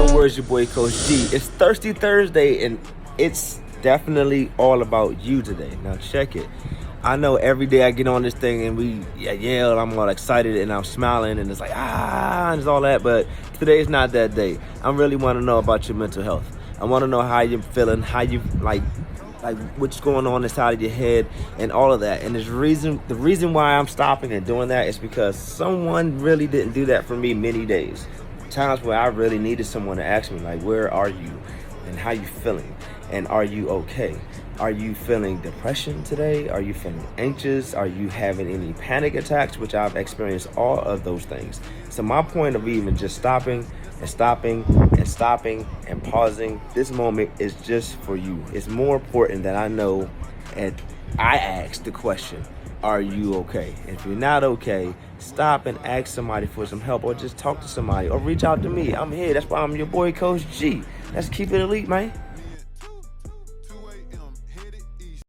them words, your boy Coach G. It's Thirsty Thursday, and it's definitely all about you today. Now check it. I know every day I get on this thing and we yell, I'm all excited and I'm smiling and it's like, and it's all that, but today's not that day. I really want to know about your mental health. I want to know how you're feeling, how you like what's going on inside of your head and all of that. And the reason why I'm stopping and doing that is because someone really didn't do that for me many days. Times where I really needed someone to ask me, like, where are you and how you feeling and are you okay? Are you feeling depression today? Are you feeling anxious? Are you having any panic attacks? Which I've experienced all of those things. So my point of even just stopping and pausing this moment is just for you. It's more important that I know and I ask the question, are you okay? If you're not okay, stop and ask somebody for some help or just talk to somebody or reach out to me. I'm here. That's why I'm your boy Coach G. Let's keep it elite, man.